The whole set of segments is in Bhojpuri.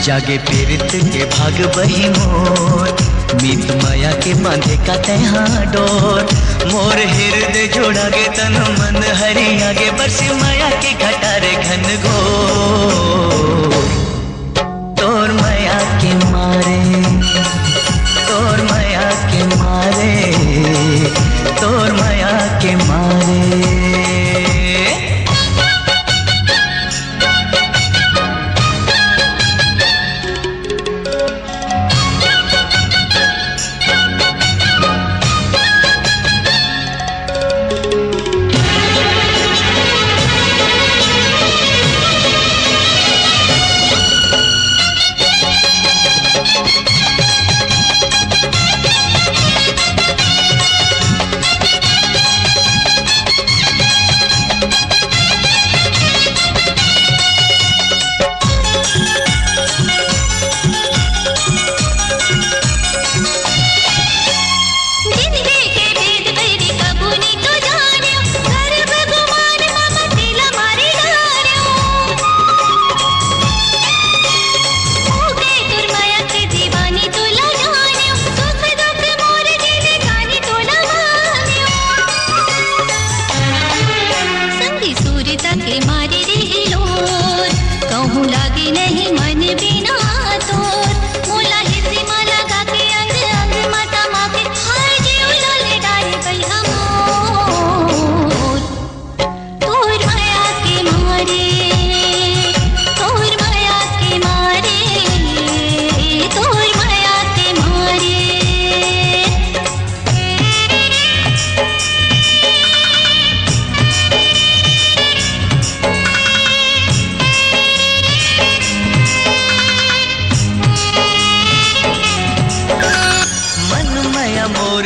जागे पीरित के भाग बही मोर, मीत माया के बांधे का तहा डोर। मोर हृदय जोड़ा गे तन मन हरि आगे, बरसी माया के घटारे घन घोर। तोर माया के मारे, तोर माया के मारे, तोर माया के मारे।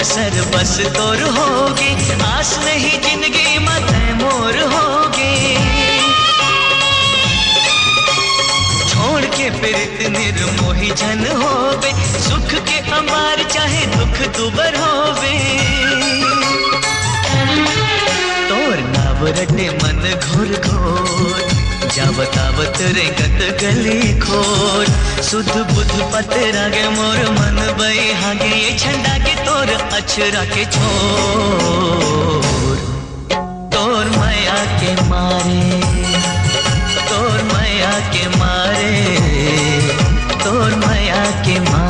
सर बस तोर होगे, आस नहीं जिंदगी मत मोर होगे। छोड़ के प्रीत निर्मोही जन होवे, सुख के अमार चाहे दुख दुबर होवे। तोर नाव रटे मन घोर घोर, जावत आवत रेंगत गली खोर। सुध बुध पतरा गे मोर मन बई हागे, ये झंडा के तोर अछरा के छोर। तोर माया के मारे, तोर माया के मारे, तोर माया के मारे।